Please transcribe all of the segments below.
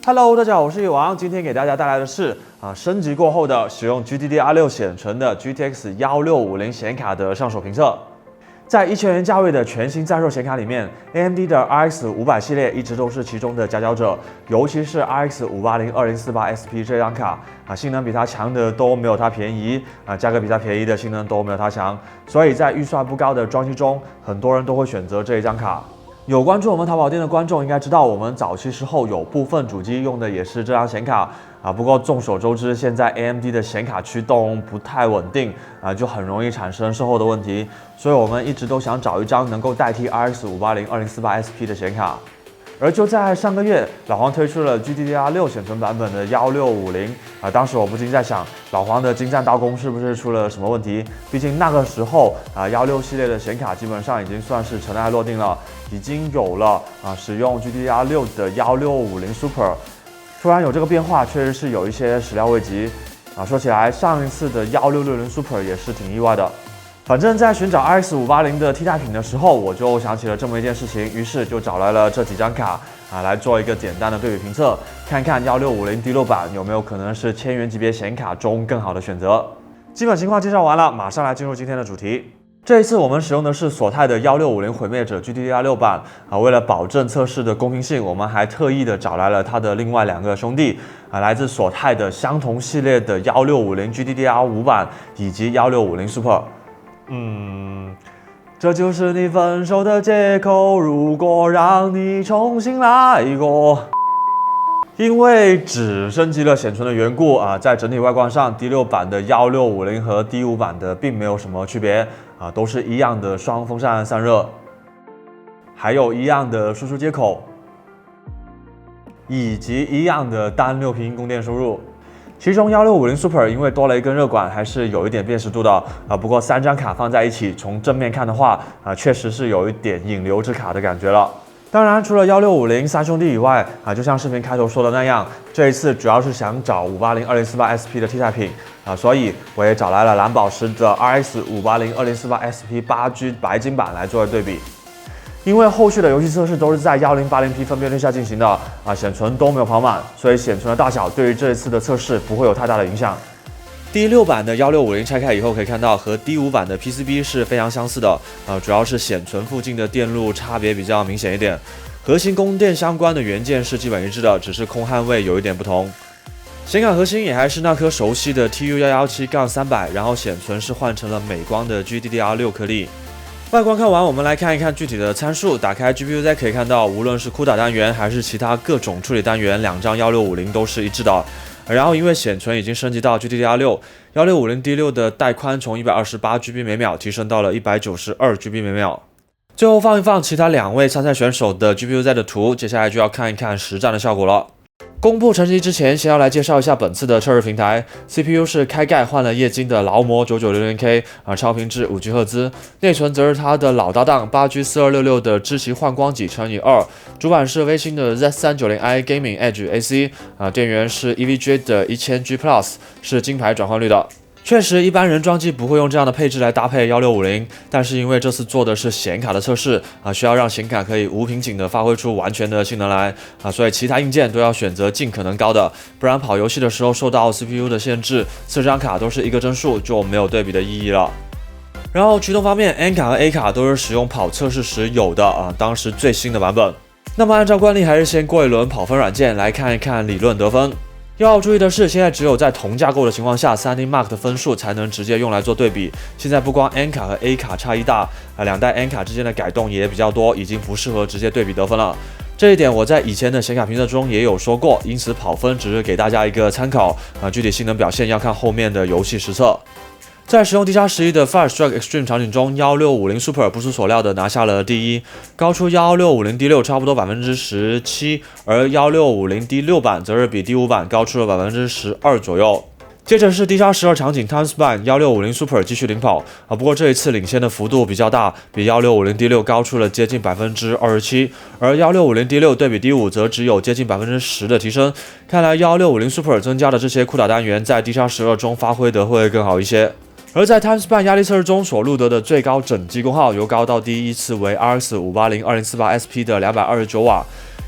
Hello， 大家好，我是野王，今天给大家带来的是升级过后的使用 GDDR6 显存的 GTX 1650显卡的上手评测。在1000元价位的全新在售显卡里面 ，AMD 的 RX 500系列一直都是其中的佼佼者，尤其是 RX 580 2048 SP 这张卡性能比它强的都没有它便宜价格比它便宜的性能都没有它强，所以在预算不高的装机中，很多人都会选择这一张卡。有关注我们淘宝店的观众应该知道，我们早期时候有部分主机用的也是这张显卡不过众所周知，现在 AMD 的显卡驱动不太稳定就很容易产生售后的问题，所以我们一直都想找一张能够代替 RX 580 2048 SP 的显卡。而就在上个月，老黄推出了 GDDR6 显存版本的1650当时我不禁在想，老黄的精湛刀工是不是出了什么问题？毕竟那个时候16系列的显卡基本上已经算是尘埃落定了，已经有了使用 GDDR6 的1650 Super， 突然有这个变化，确实是有一些始料未及说起来，上一次的1660 Super 也是挺意外的。反正，在寻找 RX 580的替代品的时候，我就想起了这么一件事情，于是就找来了这几张卡来做一个简单的对比评测，看看1650第6版有没有可能是1000元级别显卡中更好的选择。基本情况介绍完了，马上来进入今天的主题。这一次我们使用的是索泰的1650毁灭者 GDDR6 版为了保证测试的公平性，我们还特意的找来了它的另外2个兄弟来自索泰的相同系列的1650 GDDR5 版以及1650 Super。这就是你分手的借口，如果让你重新来过。因为只升级了显存的缘故在整体外观上 D6 版的1650和 D5 版的并没有什么区别都是一样的双风扇散热，还有一样的输出接口，以及一样的单6频供电输入。其中1650 Super 因为多了一根热管，还是有一点辨识度的不过3张卡放在一起，从正面看的话确实是有一点引流之卡的感觉了。当然，除了1650三兄弟以外就像视频开头说的那样，这一次主要是想找580 2048 SP 的替代品所以我也找来了蓝宝石的 RX 580 2048 SP 8G 白金版来作为对比。因为后续的游戏测试都是在 1080p 分辨率下进行的显存都没有跑满，所以显存的大小对于这一次的测试不会有太大的影响。D6 版的1650拆开以后可以看到，和 D5 版的 PCB 是非常相似的主要是显存附近的电路差别比较明显一点，核心供电相关的元件是基本一致的，只是空焊位有一点不同。显卡核心也还是那颗熟悉的 TU117-300， 然后显存是换成了美光的 GDDR6 颗粒。外观看完，我们来看一看具体的参数。打开 GPU 可以看到，无论是CUDA 单元还是其他各种处理单元，两张1650都是一致的。然后因为显存已经升级到 GDDR6 ，1650 D6 的带宽从128GB 每秒提升到了 192GB 每秒。最后放一放其他2位参赛选手的 GPU 的图，接下来就要看一看实战的效果了。公布成绩之前，先要来介绍一下本次的测试平台。CPU 是开盖换了液晶的劳模 9900K 超频至5G 赫兹，内存则是它的老搭档 8G4266 的知奇幻光几乘以2，主板是微星的 Z390i Gaming Edge AC 电源是 EVGA 的 1000G Plus， 是金牌转换率的。确实，一般人装机不会用这样的配置来搭配1650，但是因为这次做的是显卡的测试需要让显卡可以无瓶颈的发挥出完全的性能来所以其他硬件都要选择尽可能高的，不然跑游戏的时候受到 CPU 的限制，4张卡都是一个帧数，就没有对比的意义了。然后驱动方面 ，N 卡和 A 卡都是使用跑测试时有的当时最新的版本。那么按照惯例，还是先过一轮跑分软件来看一看理论得分。要注意的是，现在只有在同架构的情况下，3D Mark 的分数才能直接用来做对比。现在不光 N 卡和 A 卡差异大2代 N 卡之间的改动也比较多，已经不适合直接对比得分了。这一点我在以前的显卡评测中也有说过，因此跑分只是给大家一个参考具体性能表现要看后面的游戏实测。在使用 D11 的 Firestrike Extreme 场景中，1650 Super 不出所料的拿下了第1，高出1650 D6 差不多 17%， 而1650 D6 版则是比 D5 版高出了 12% 左右。接着是 D12 场景 TimeSpan 1650 Super 继续领跑不过这一次领先的幅度比较大，比1650 D6 高出了接近 27%， 而1650 D6 对比 D5 则只有接近 10% 的提升。看来1650 Super 增加的这些CUDA单元在 D12 中发挥的会更好一些。而在 TimeSpan 压力测试中所录得的最高整机功耗由高到低依次为 RX 580 2048 SP 的229瓦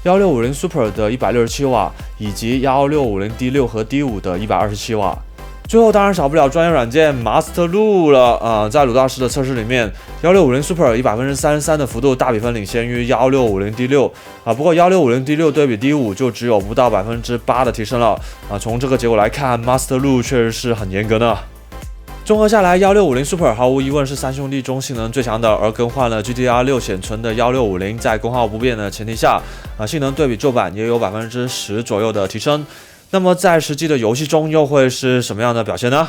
1650 Super 的167瓦，以及1650 D6 和 D5 的127瓦。最后当然少不了专业软件 Master Loop 了在鲁大师的测试里面，1650 Super 以33%的幅度大比分领先于1650 D6不过1650 D6 对比 D5 就只有不到8%的提升了从这个结果来看 ，Master Loop 确实是很严格的。综合下来，1650 Super 毫无疑问是三兄弟中性能最强的，而更换了 GDDR6 显存的1650，在功耗不变的前提下，性能对比旧版也有10%左右的提升。那么在实际的游戏中又会是什么样的表现呢？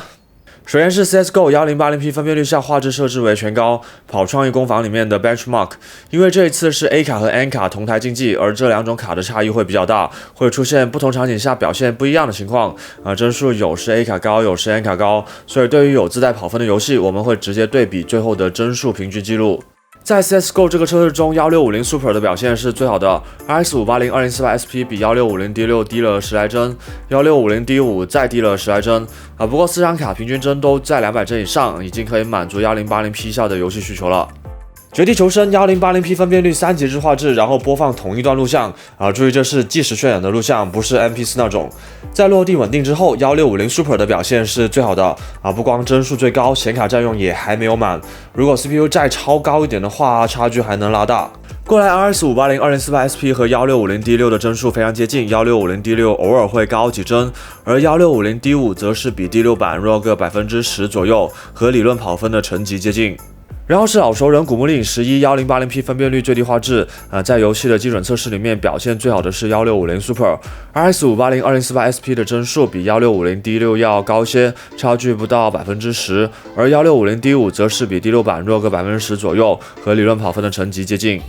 首先是 CSGO 1080p 分辨率下画质设置为全高，跑创意工坊里面的 Benchmark， 因为这一次是 A 卡和 N 卡同台竞技，而这两种卡的差异会比较大，会出现不同场景下表现不一样的情况帧数有时 A 卡高，有时 N 卡高，所以对于有自带跑分的游戏，我们会直接对比最后的帧数平均记录。在 CSGO 这个测试中，1650 Super 的表现是最好的 ，RX 580 2048 SP 比1650 D6 低了10来帧，1650 D5 再低了10来帧不过4张卡平均帧都在200帧以上，已经可以满足 1080p 下的游戏需求了。绝地求生 1080p 分辨率3级制画质，然后播放同一段录像注意这是即时渲染的录像，不是 MP4 那种。在落地稳定之后，1650 Super 的表现是最好的不光帧数最高，显卡占用也还没有满。如果 CPU 再超高一点的话，差距还能拉大。过来 RX 580 2048 SP 和1650 D6 的帧数非常接近，1650 D6 偶尔会高几帧，而1650 D5 则是比 D6 版弱个10%左右，和理论跑分的成绩接近。然后是老熟人古墓丽影11 1080p 分辨率最低画质在游戏的基准测试里面表现最好的是1650 Super RX 580 2048 SP 的帧数比1650 D6 要高些，差距不到10%，而1650 D5 则是比 D6 版弱个10%左右，和理论跑分的成绩接近。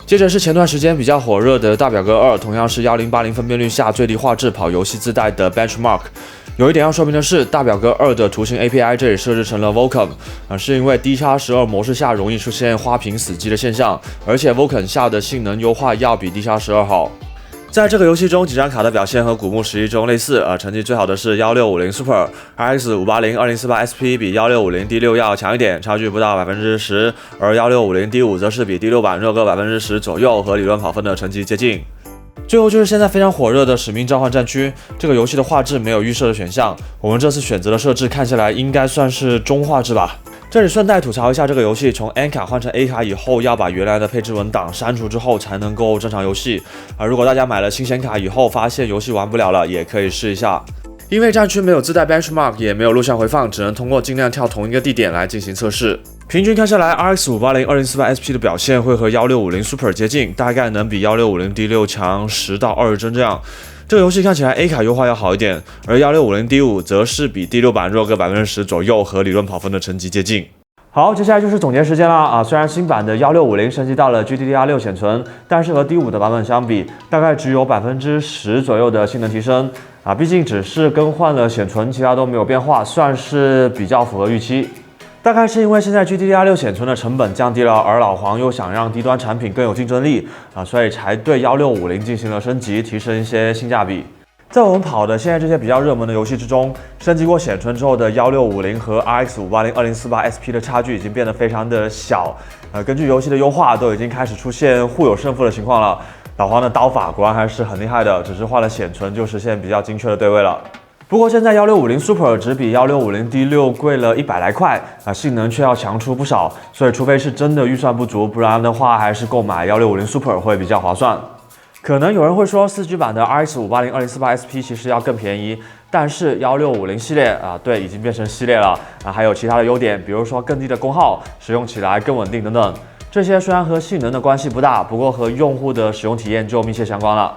接着是前段时间比较火热的大表哥2，同样是1080分辨率下最低画质跑游戏自带的 Benchmark。有一点要说明的是，大表哥2的图形 API 这里设置成了 Vulkan，是因为 D+12 模式下容易出现花屏死机的现象，而且 Vulkan 下的性能优化要比 D+12 好。在这个游戏中，几张卡的表现和古墓11中类似，成绩最好的是1650 Super RX 580 2048 SP 比1650 D6 要强一点，差距不到10%，而1650 D5 则是比 D6 版弱个10%左右，和理论跑分的成绩接近。最后就是现在非常火热的使命召唤战区，这个游戏的画质没有预设的选项，我们这次选择的设置看起来应该算是中画质吧。这里顺带吐槽一下，这个游戏从 N 卡换成 A 卡以后，要把原来的配置文档删除之后才能够正常游戏如果大家买了新显卡以后发现游戏玩不了了，也可以试一下。因为战区没有自带 Benchmark， 也没有录像回放，只能通过尽量跳同一个地点来进行测试。平均看下来 ，RX 580 2048 SP 的表现会和1650 Super 接近，大概能比1650 D6 强10到20帧这样。这个游戏看起来 A 卡优化要好一点，而1650 D5 则是比 D6 版弱个10%左右，和理论跑分的成绩接近。好，接下来就是总结时间了虽然新版的1650升级到了 GDDR6 显存，但是和 D5 的版本相比，大概只有10%左右的性能提升毕竟只是更换了显存，其他都没有变化，算是比较符合预期。大概是因为现在 GDDR6 显存的成本降低了，而老黄又想让低端产品更有竞争力所以才对1650进行了升级，提升一些性价比。在我们跑的现在这些比较热门的游戏之中，升级过显存之后的1650和 RX 580 2048 SP 的差距已经变得非常的小根据游戏的优化，都已经开始出现互有胜负的情况了。老黄的刀法果然还是很厉害的，只是换了显存就实现比较精确的对位了。不过现在1650 Super 只比1650 D6 贵了100来块性能却要强出不少，所以除非是真的预算不足，不然的话还是购买1650 Super 会比较划算。可能有人会说4G 版的 RX 580 2048 SP 其实要更便宜，但是1650系列对，已经变成系列了还有其他的优点，比如说更低的功耗，使用起来更稳定等等。这些虽然和性能的关系不大，不过和用户的使用体验就密切相关了。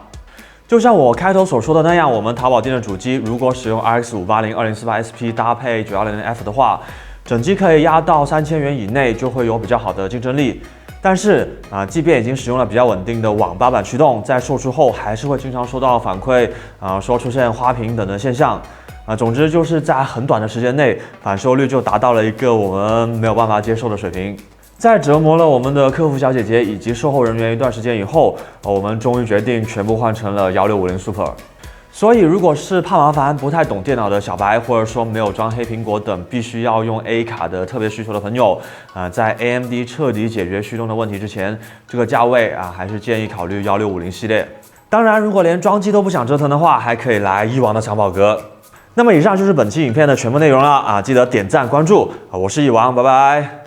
就像我开头所说的那样，我们淘宝店的主机如果使用 RX 580 2048 SP 搭配 910F 的话，整机可以压到3000元以内，就会有比较好的竞争力。但是即便已经使用了比较稳定的网8版驱动，在售出后还是会经常收到反馈说出现花屏等的现象总之就是在很短的时间内，返修率就达到了一个我们没有办法接受的水平。在折磨了我们的客服小姐姐以及售后人员一段时间以后，我们终于决定全部换成了1650 Super。所以，如果是怕麻烦、不太懂电脑的小白，或者说没有装黑苹果等必须要用 A 卡的特别需求的朋友，在 AMD 彻底解决驱动的问题之前，这个价位还是建议考虑1650系列。当然，如果连装机都不想折腾的话，还可以来一王的藏宝阁。那么以上就是本期影片的全部内容了啊！记得点赞关注啊！我是一王，拜拜。